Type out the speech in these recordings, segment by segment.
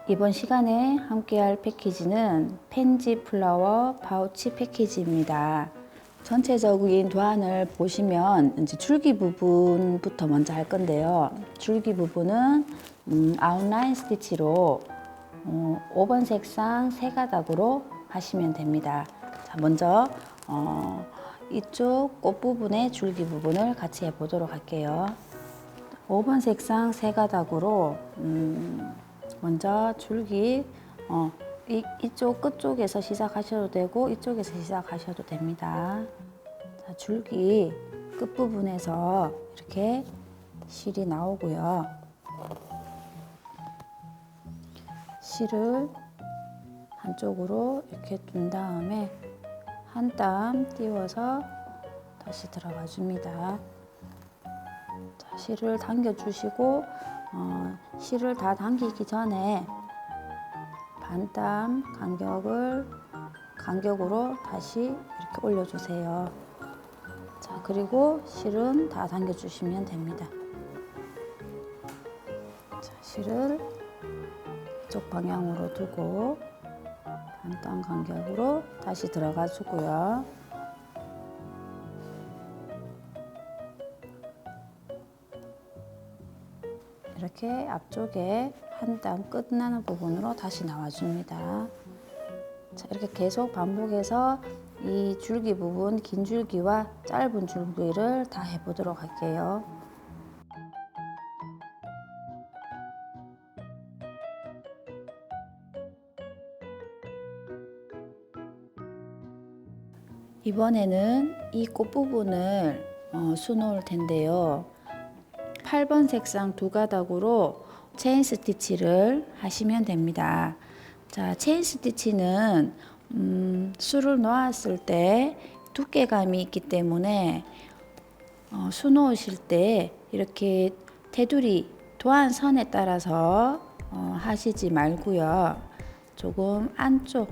이번 시간에 함께할 패키지는 펜지 플라워 파우치 패키지입니다. 전체적인 도안을 보시면 이제 줄기 부분부터 먼저 할 건데요. 줄기 부분은 아웃라인 스티치로 5번 색상 3가닥으로 하시면 됩니다. 자, 먼저 이쪽 꽃 부분의 줄기 부분을 같이 해보도록 할게요. 5번 색상 3가닥으로 먼저 줄기 이쪽 끝쪽에서 시작하셔도 되고 이쪽에서 시작하셔도 됩니다. 자, 줄기 끝부분에서 이렇게 실이 나오고요. 실을 한쪽으로 이렇게 둔 다음에 한 땀 띄워서 다시 들어가 줍니다. 자, 실을 당겨 주시고 실을 다 당기기 전에 반땀 간격으로 다시 이렇게 올려주세요. 자, 그리고 실은 다 당겨 주시면 됩니다. 자, 실을 이쪽 방향으로 두고 반땀 간격으로 다시 들어가 주고요. 이렇게 앞쪽에 한 땀 끝나는 부분으로 다시 나와줍니다. 자, 이렇게 계속 반복해서 이 줄기 부분, 긴 줄기와 짧은 줄기를 다 해보도록 할게요. 이번에는 이 꽃 부분을 수놓을 텐데요. 8번 색상 2가닥으로 체인 스티치를 하시면 됩니다. 자, 체인 스티치는 수를 놓았을 때 두께감이 있기 때문에 수 놓으실 때 이렇게 테두리 도안선에 따라서 하시지 말고요. 조금 안쪽,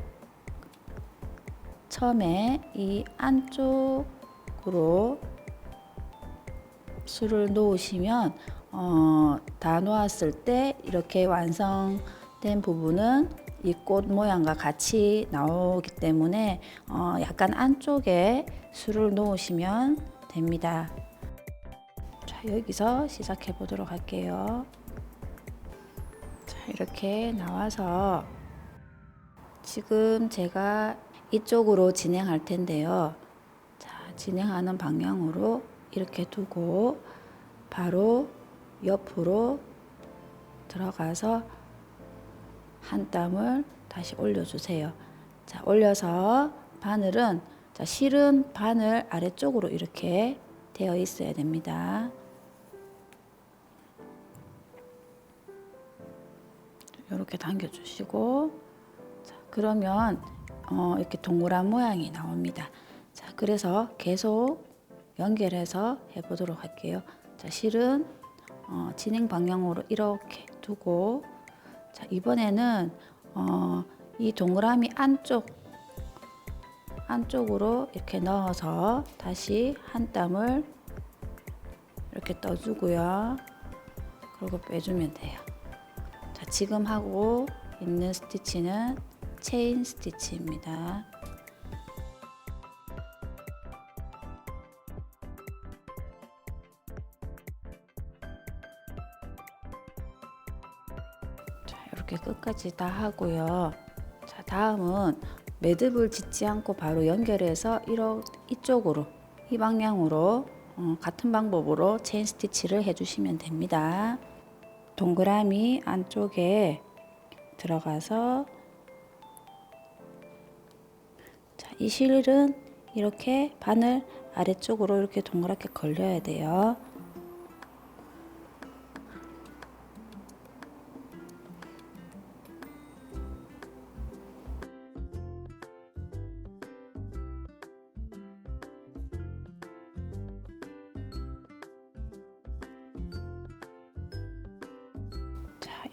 처음에 이 안쪽으로 수를 놓으시면 다 놓았을 때 이렇게 완성된 부분은 이 꽃 모양과 같이 나오기 때문에 약간 안쪽에 수를 놓으시면 됩니다. 자, 여기서 시작해 보도록 할게요. 자, 이렇게 나와서 지금 제가 이쪽으로 진행할 텐데요. 자, 진행하는 방향으로 이렇게 두고 바로 옆으로 들어가서 한 땀을 다시 올려주세요. 자, 올려서 바늘은 실은 바늘 아래쪽으로 이렇게 되어 있어야 됩니다. 이렇게 당겨주시고, 자, 그러면 이렇게 동그란 모양이 나옵니다. 자, 그래서 계속 연결해서 해보도록 할게요. 자, 실은 진행 방향으로 이렇게 두고, 자, 이번에는 이 동그라미 안쪽으로 이렇게 넣어서 다시 한 땀을 이렇게 떠주고요. 그리고 빼주면 돼요. 자, 지금 하고 있는 스티치는 체인 스티치입니다. 이렇게 끝까지 다 하고요. 자, 다음은 매듭을 짓지 않고 바로 연결해서 이쪽으로, 이 방향으로 같은 방법으로 체인 스티치를 해주시면 됩니다. 동그라미 안쪽에 들어가서, 자, 이 실은 이렇게 바늘 아래쪽으로 이렇게 동그랗게 걸려야 돼요.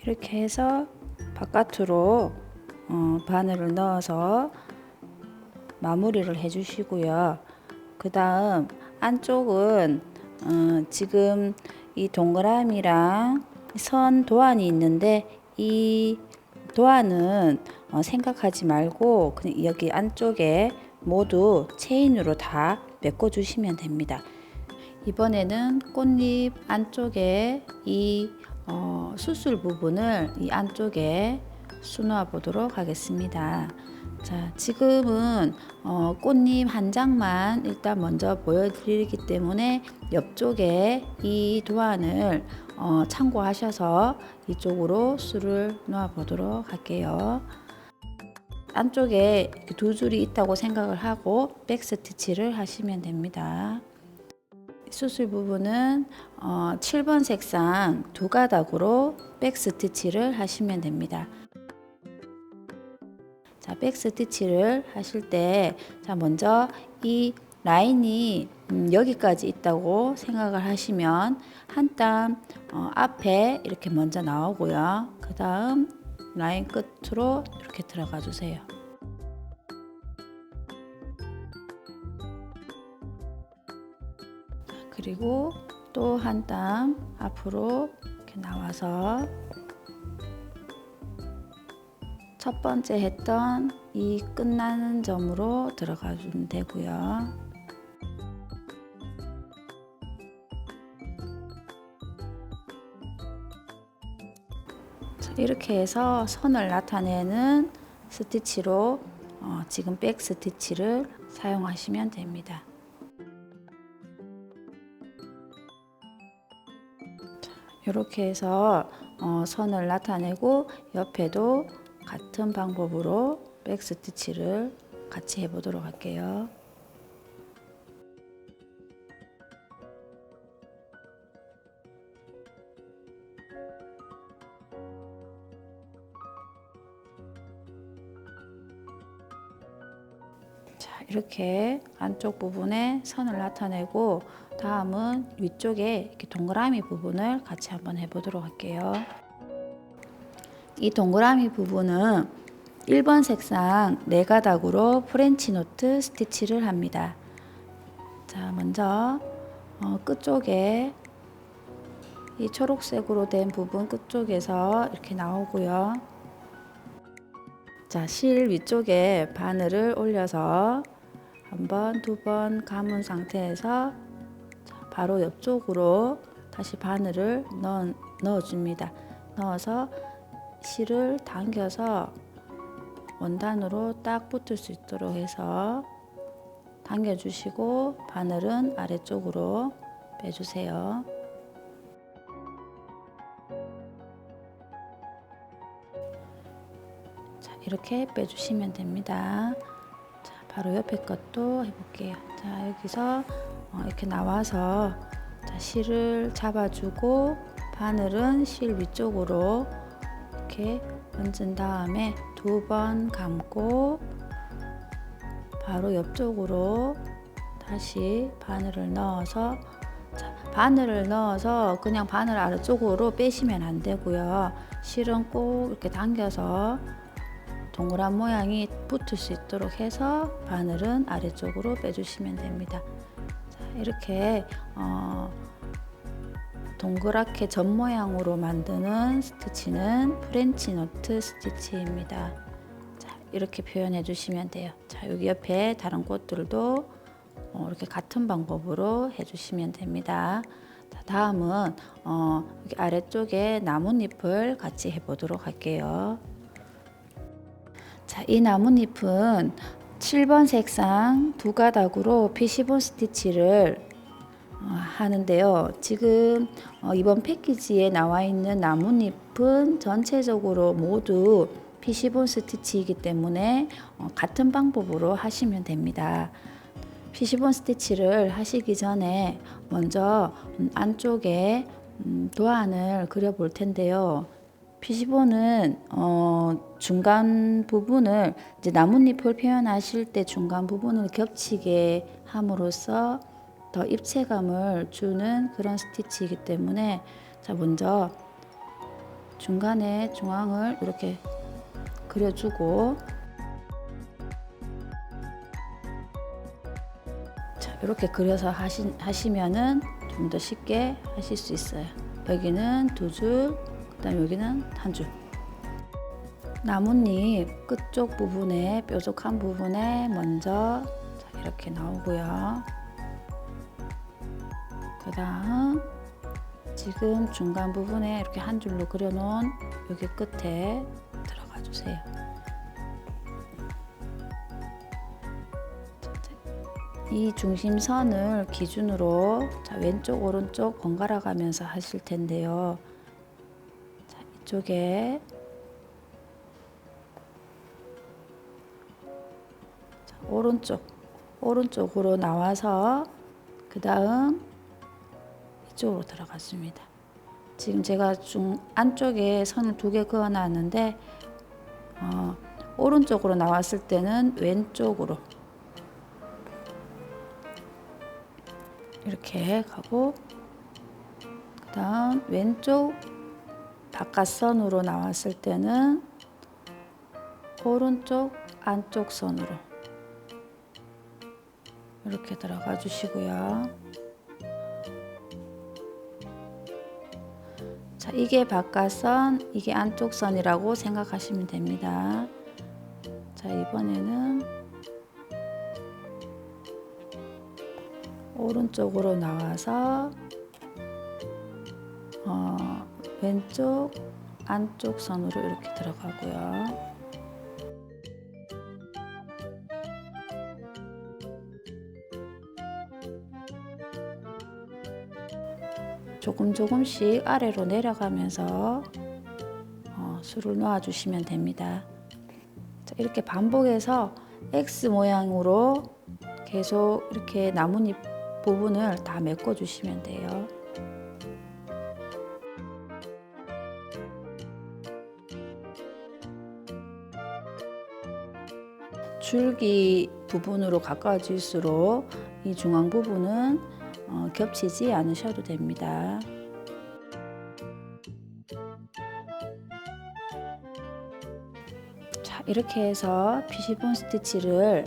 이렇게 해서 바깥으로 바늘을 넣어서 마무리를 해 주시고요. 그 다음 안쪽은 지금 이 동그라미랑 선 도안이 있는데 이 도안은 생각하지 말고 그냥 여기 안쪽에 모두 체인으로 다 메꿔 주시면 됩니다. 이번에는 꽃잎 안쪽에 이 수술 부분을 이 안쪽에 수놓아 보도록 하겠습니다. 자, 지금은 꽃잎 한 장만 일단 먼저 보여드리기 때문에 옆쪽에 이 도안을 참고하셔서 이쪽으로 수를 놓아 보도록 할게요. 안쪽에 두 줄이 있다고 생각을 하고 백 스티치를 하시면 됩니다. 수술 부분은 7번 색상 두 가닥으로 백 스티치를 하시면 됩니다. 자, 백 스티치를 하실 때, 자, 먼저 이 라인이 여기까지 있다고 생각을 하시면 한 땀 앞에 이렇게 먼저 나오고요. 그 다음 라인 끝으로 이렇게 들어가 주세요. 그리고 또 한 땀 앞으로 이렇게 나와서 첫 번째 했던 이 끝나는 점으로 들어가 주면 되고요. 자, 이렇게 해서 선을 나타내는 스티치로 지금 백 스티치를 사용하시면 됩니다. 이렇게 해서 선을 나타내고 옆에도 같은 방법으로 백 스티치를 같이 해보도록 할게요. 자, 이렇게 안쪽 부분에 선을 나타내고 다음은 위쪽에 이렇게 동그라미 부분을 같이 한번 해보도록 할게요. 이 동그라미 부분은 1번 색상 4가닥으로 프렌치 노트 스티치를 합니다. 자, 먼저 끝쪽에 이 초록색으로 된 부분 끝쪽에서 이렇게 나오고요. 자, 실 위쪽에 바늘을 올려서 한 번, 두 번 감은 상태에서 바로 옆쪽으로 다시 바늘을 넣어줍니다. 넣어서 실을 당겨서 원단으로 딱 붙을 수 있도록 해서 당겨주시고 바늘은 아래쪽으로 빼주세요. 자, 이렇게 빼주시면 됩니다. 자, 바로 옆에 것도 해볼게요. 자, 여기서 이렇게 나와서 자, 실을 잡아주고 바늘은 실 위쪽으로 이렇게 얹은 다음에 두 번 감고 바로 옆쪽으로 다시 바늘을 넣어서 자, 바늘을 넣어서 그냥 바늘 아래쪽으로 빼시면 안 되고요. 실은 꼭 이렇게 당겨서 동그란 모양이 붙을 수 있도록 해서 바늘은 아래쪽으로 빼주시면 됩니다. 자, 이렇게 동그랗게 점 모양으로 만드는 스티치는 프렌치 노트 스티치입니다. 자, 이렇게 표현해 주시면 돼요. 자, 여기 옆에 다른 꽃들도 이렇게 같은 방법으로 해주시면 됩니다. 자, 다음은 여기 아래쪽에 나뭇잎을 같이 해보도록 할게요. 자, 이 나뭇잎은 7번 색상 두 가닥으로 피시본 스티치를 하는데요. 지금 이번 패키지에 나와 있는 나뭇잎은 전체적으로 모두 피시본 스티치이기 때문에 같은 방법으로 하시면 됩니다. 피시본 스티치를 하시기 전에 먼저 안쪽에 도안을 그려 볼 텐데요. 피시본은 중간 부분을 이제 나뭇잎을 표현하실 때 중간 부분을 겹치게 함으로써 더 입체감을 주는 그런 스티치이기 때문에 자, 먼저 중간에 중앙을 이렇게 그려주고 자, 이렇게 그려서 하시면은 좀 더 쉽게 하실 수 있어요. 여기는 두 줄, 그다음 여기는 한 줄. 나뭇잎 끝쪽 부분에 뾰족한 부분에 먼저 이렇게 나오고요. 그 다음 지금 중간 부분에 이렇게 한 줄로 그려놓은 여기 끝에 들어가 주세요. 이 중심선을 기준으로 왼쪽 오른쪽 번갈아 가면서 하실 텐데요. 이쪽에 오른쪽으로 나와서 그 다음 이쪽으로 들어갔습니다. 지금 제가 안쪽에 선을 2개 그어 놨는데 오른쪽으로 나왔을 때는 왼쪽으로 이렇게 가고, 그 다음 왼쪽 바깥선으로 나왔을 때는 오른쪽 안쪽 선으로 이렇게 들어가 주시고요. 자, 이게 바깥선, 이게 안쪽선이라고 생각하시면 됩니다. 자, 이번에는 오른쪽으로 나와서 왼쪽 안쪽 선으로 이렇게 들어가고요. 조금씩 아래로 내려가면서 술을 놓아 주시면 됩니다. 자, 이렇게 반복해서 X 모양으로 계속 이렇게 나뭇잎 부분을 다 메꿔 주시면 돼요. 줄기 부분으로 가까워질수록 이 중앙 부분은 겹치지 않으셔도 됩니다. 자, 이렇게 해서 피시본 스티치를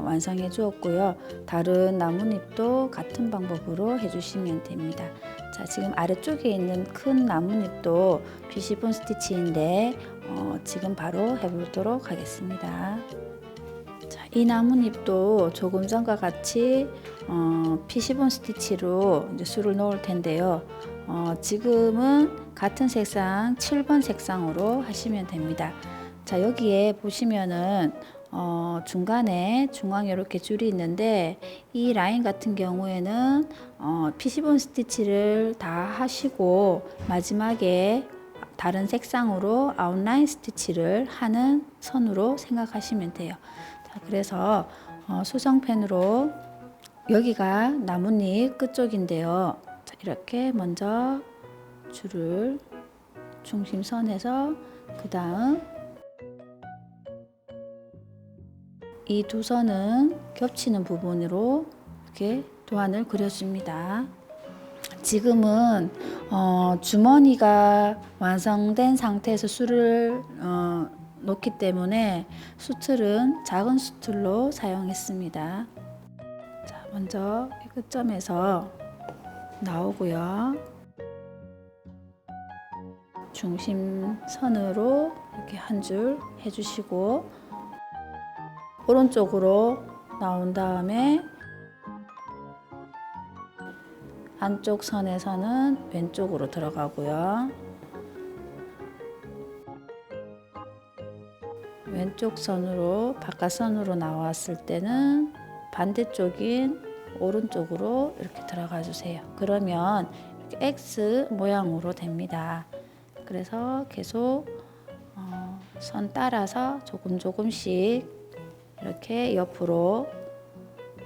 완성해 주었고요. 다른 나뭇잎도 같은 방법으로 해주시면 됩니다. 자, 지금 아래쪽에 있는 큰 나뭇잎도 피시본 스티치인데 지금 바로 해보도록 하겠습니다. 자, 이 나뭇잎도 조금 전과 같이 피시본 스티치로 이제 술을 놓을 텐데요. 지금은 같은 색상 7번 색상으로 하시면 됩니다. 자, 여기에 보시면은 중간에 중앙에 이렇게 줄이 있는데, 이 라인 같은 경우에는 피시본 스티치를 다 하시고 마지막에 다른 색상으로 아웃라인 스티치를 하는 선으로 생각하시면 돼요. 자, 그래서 수성펜으로 여기가 나뭇잎 끝쪽인데요. 자, 이렇게 먼저 줄을 중심선에서 그 다음 이 두 선은 겹치는 부분으로 이렇게 도안을 그려줍니다. 지금은 주머니가 완성된 상태에서 술을 놓기 때문에 수틀은 작은 수틀로 사용했습니다. 자, 먼저 이 끝점에서 나오고요. 중심선으로 이렇게 한 줄 해주시고, 오른쪽으로 나온 다음에 안쪽 선에서는 왼쪽으로 들어가고요. 왼쪽 선으로 바깥선으로 나왔을 때는 반대쪽인 오른쪽으로 이렇게 들어가 주세요. 그러면 이렇게 X 모양으로 됩니다. 그래서 계속 선 따라서 조금씩 이렇게 옆으로,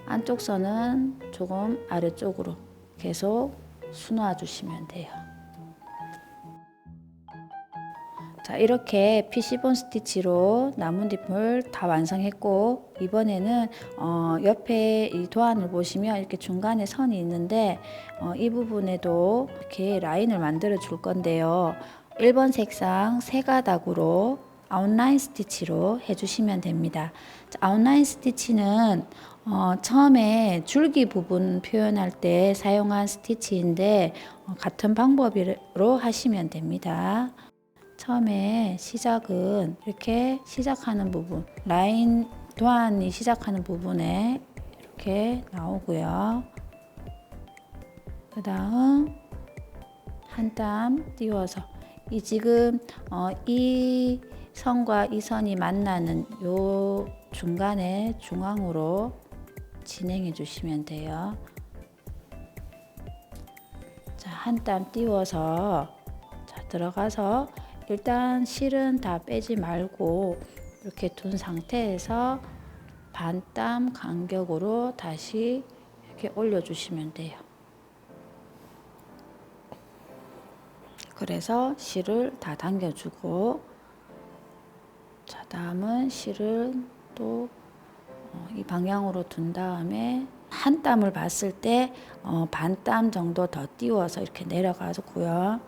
안쪽 선은 조금 아래쪽으로 계속 수놓아 주시면 돼요. 자, 이렇게 피시본 스티치로 나뭇잎을 다 완성했고, 이번에는 옆에 이 도안을 보시면 이렇게 중간에 선이 있는데 이 부분에도 이렇게 라인을 만들어 줄 건데요. 1번 색상 3가닥으로 아웃라인 스티치로 해주시면 됩니다. 아웃라인 스티치는 처음에 줄기 부분 표현할 때 사용한 스티치인데 같은 방법으로 하시면 됩니다. 처음에 시작은 이렇게 시작하는 부분, 라인 도안이 시작하는 부분에 이렇게 나오고요. 그 다음 한 땀 띄워서 이 지금 이 선과 이 선이 만나는 요 중간에 중앙으로 진행해 주시면 돼요. 자, 한 땀 띄워서 자, 들어가서 일단 실은 다 빼지 말고 이렇게 둔 상태에서 반 땀 간격으로 다시 이렇게 올려 주시면 돼요. 그래서 실을 다 당겨주고, 자, 다음은 실은 또 이 방향으로 둔 다음에 한 땀을 봤을 때 반 땀 정도 더 띄워서 이렇게 내려가고요.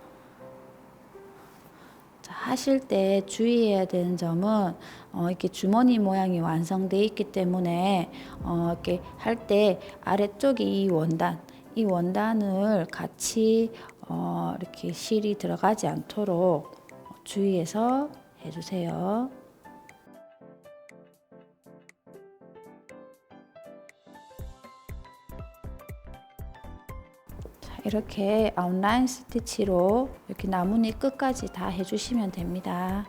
자, 하실 때 주의해야 되는 점은 이렇게 주머니 모양이 완성되어 있기 때문에 이렇게 할 때 아래쪽이 이 원단을 같이 이렇게 실이 들어가지 않도록 주의해서 해주세요. 자, 이렇게 아웃라인 스티치로 이렇게 나뭇잎 끝까지 다 해주시면 됩니다.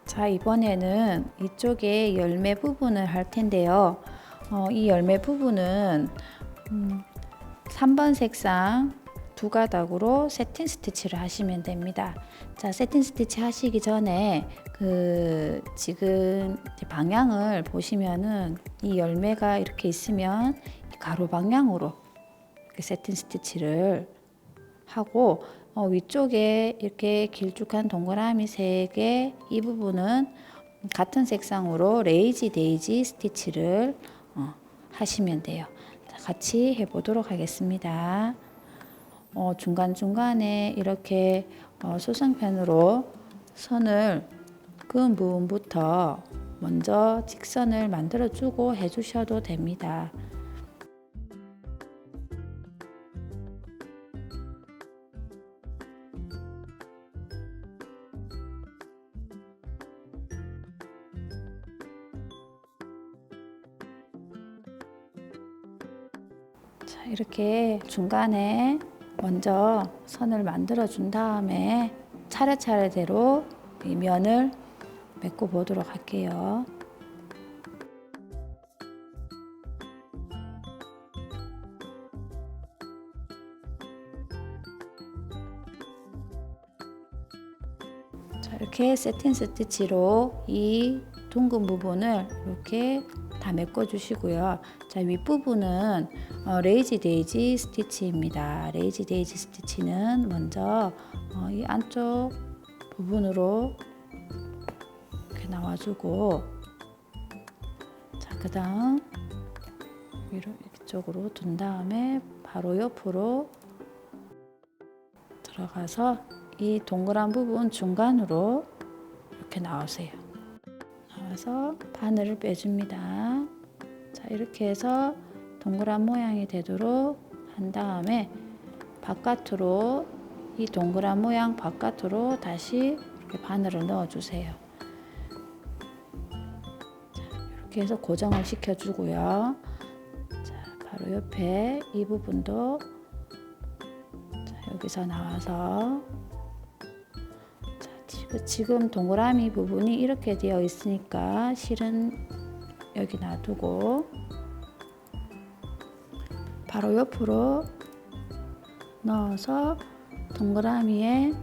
자, 이번에는 이쪽에 열매 부분을 할 텐데요. 이 열매 부분은 3번 색상 두 가닥으로 세팅 스티치를 하시면 됩니다. 자, 세팅 스티치 하시기 전에 지금 방향을 보시면은 이 열매가 이렇게 있으면 가로 방향으로 이렇게 세팅 스티치를 하고 위쪽에 이렇게 길쭉한 동그라미 3개, 이 부분은 같은 색상으로 레이지 데이지 스티치를 하시면 돼요. 자, 같이 해보도록 하겠습니다. 중간중간에 이렇게 수성펜으로 선을 그은 부분부터 먼저 직선을 만들어 주고 해주셔도 됩니다. 자, 이렇게 중간에 먼저 선을 만들어 준 다음에 차례차례대로 이 면을 메꿔 보도록 할게요. 자, 이렇게 세팅 스티치로 이 둥근 부분을 이렇게 다 메꿔 주시고요. 자, 윗부분은 레이지 데이지 스티치입니다. 레이지 데이지 스티치는 먼저 이 안쪽 부분으로 이렇게 나와주고, 자, 그 다음 위로 이쪽으로 둔 다음에 바로 옆으로 들어가서 이 동그란 부분 중간으로 이렇게 나오세요. 나와서 바늘을 빼줍니다. 자, 이렇게 해서 동그란 모양이 되도록 한 다음에 바깥으로 이 동그란 모양 바깥으로 다시 이렇게 바늘을 넣어 주세요. 자, 이렇게 해서 고정을 시켜 주고요. 자, 바로 옆에 이 부분도 자, 여기서 나와서 자, 지금 동그라미 부분이 이렇게 되어 있으니까 실은 여기 놔두고 바로 옆으로 넣어서 동그라미의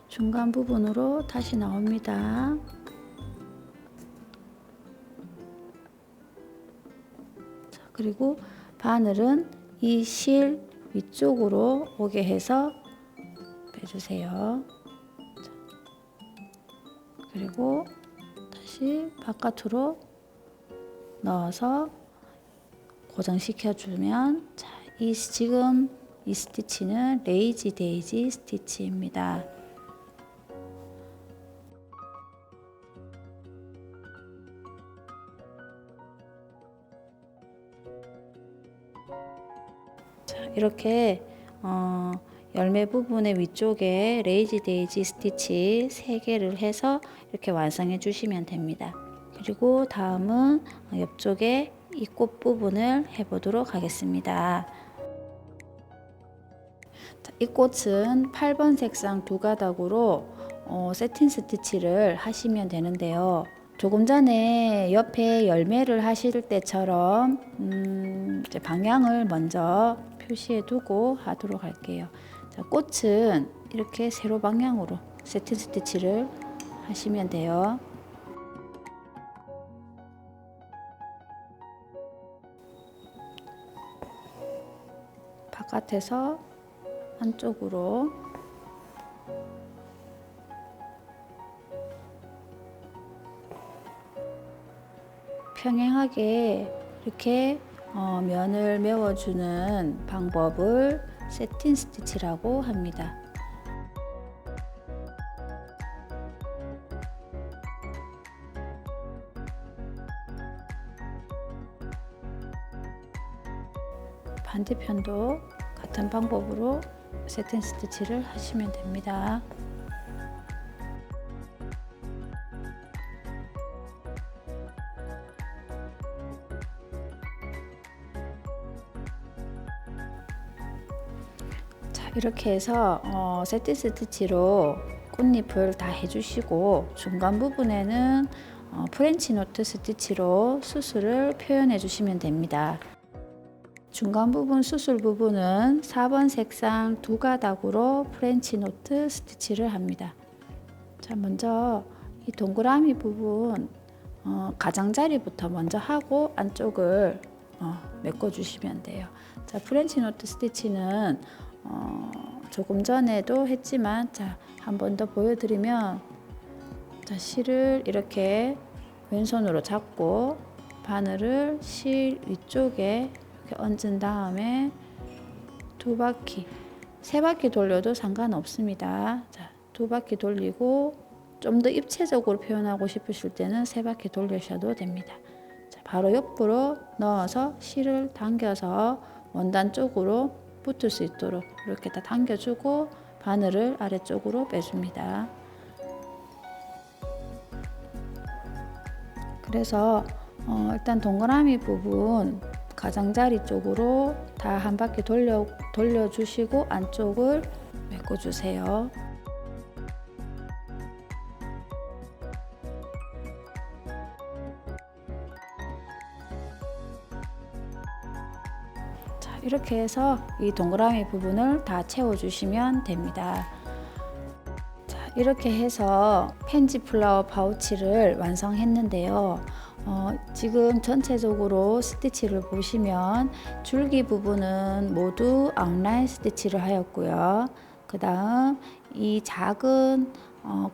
중간 부분으로 다시 나옵니다. 자, 그리고 바늘은 이 실 위쪽으로 오게 해서 빼주세요. 자, 그리고 다시 바깥으로 넣어서 고정시켜 주면, 자, 지금 이 스티치는 레이지 데이지 스티치입니다. 자, 이렇게 열매 부분의 위쪽에 레이지 데이지 스티치 3개를 해서 이렇게 완성해 주시면 됩니다. 그리고 다음은 옆쪽에 이 꽃 부분을 해보도록 하겠습니다. 이 꽃은 8번 색상 2가닥으로 세틴 스티치를 하시면 되는데요. 조금 전에 옆에 열매를 하실 때처럼 이제 방향을 먼저 표시해 두고 하도록 할게요. 자, 꽃은 이렇게 세로 방향으로 세팅 스티치를 하시면 돼요. 바깥에서 안쪽으로 평행하게 이렇게 면을 메워주는 방법을 세틴 스티치라고 합니다. 반대편도 같은 방법으로 세틴 스티치를 하시면 됩니다. 자, 이렇게 해서 세틴 스티치로 꽃잎을 다 해주시고 중간 부분에는 프렌치 노트 스티치로 수술을 표현해 주시면 됩니다. 중간 부분 수술 부분은 4번 색상 2가닥으로 프렌치 노트 스티치를 합니다. 자, 먼저 이 동그라미 부분 가장자리부터 먼저 하고 안쪽을 메꿔 주시면 돼요. 자, 프렌치 노트 스티치는 조금 전에도 했지만 자, 한 번 더 보여드리면 자, 실을 이렇게 왼손으로 잡고 바늘을 실 위쪽에 이렇게 얹은 다음에 2바퀴, 3바퀴 돌려도 상관없습니다. 자, 2바퀴 돌리고 좀 더 입체적으로 표현하고 싶으실 때는 3바퀴 돌리셔도 됩니다. 자, 바로 옆으로 넣어서 실을 당겨서 원단 쪽으로 붙을 수 있도록 이렇게 다 당겨주고 바늘을 아래쪽으로 빼줍니다. 그래서 일단 동그라미 부분 가장자리 쪽으로 다 한 바퀴 돌려주시고 안쪽을 메꿔주세요. 자, 이렇게 해서 이 동그라미 부분을 다 채워주시면 됩니다. 자, 이렇게 해서 펜지 플라워 파우치를 완성했는데요. 지금 전체적으로 스티치를 보시면 줄기 부분은 모두 아웃라인 스티치를 하였고요. 그 다음 이 작은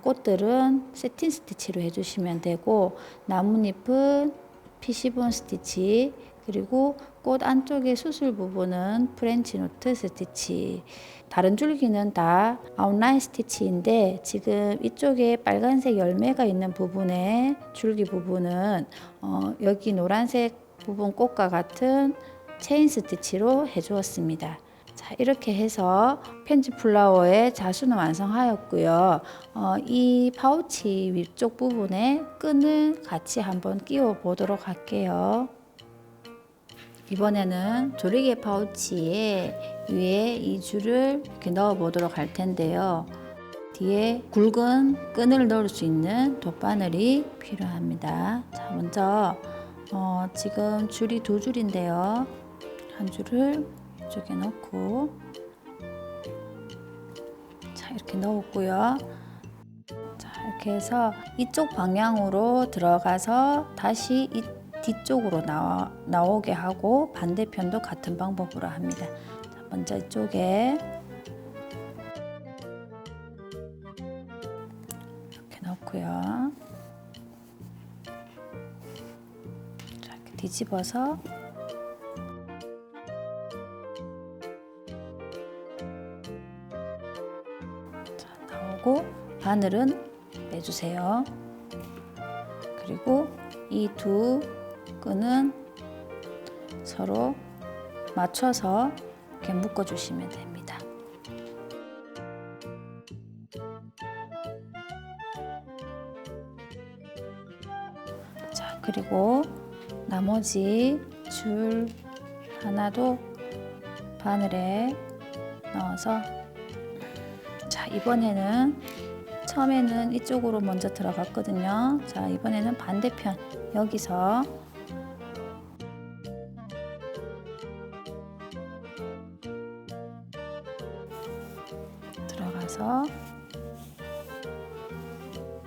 꽃들은 세틴 스티치로 해주시면 되고 나뭇잎은 피시본 스티치 그리고 꽃 안쪽의 수술 부분은 프렌치 노트 스티치 다른 줄기는 다 아웃라인 스티치인데 지금 이쪽에 빨간색 열매가 있는 부분에 줄기 부분은 여기 노란색 부분 꽃과 같은 체인 스티치로 해주었습니다. 자, 이렇게 해서 펜지 플라워의 자수는 완성하였고요. 이 파우치 위쪽 부분에 끈을 같이 한번 끼워 보도록 할게요. 이번에는 조리개 파우치에 위에 이 줄을 이렇게 넣어 보도록 할 텐데요. 뒤에 굵은 끈을 넣을 수 있는 돗바늘이 필요합니다. 자, 먼저 지금 줄이 2줄인데요. 한 줄을 이쪽에 넣고 자, 이렇게 넣었고요. 자, 이렇게 해서 이쪽 방향으로 들어가서 다시 이 뒤쪽으로 나오게 하고 반대편도 같은 방법으로 합니다. 자, 먼저 이쪽에 이렇게 넣고요. 자, 이렇게 뒤집어서 자, 나오고 바늘은 빼주세요. 그리고 이 두 끈은 서로 맞춰서 이렇게 묶어 주시면 됩니다. 그리고 나머지 줄 하나도 바늘에 넣어서, 자, 이번에는 처음에는 이쪽으로 먼저 들어갔거든요. 자, 이번에는 반대편 여기서 들어가서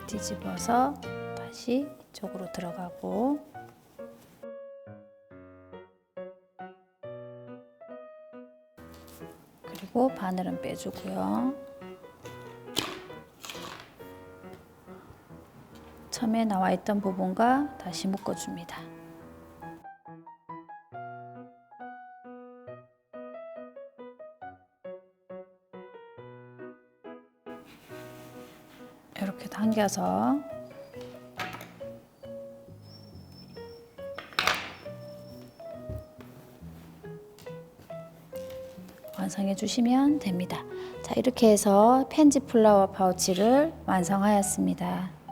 뒤집어서 다시 이쪽으로 들어가고, 그리고 바늘은 빼주고요. 처음에 나와 있던 부분과 다시 묶어줍니다. 이렇게 당겨서 완성해 주시면 됩니다. 자, 이렇게 해서 펜지 플라워 파우치를 완성하였습니다.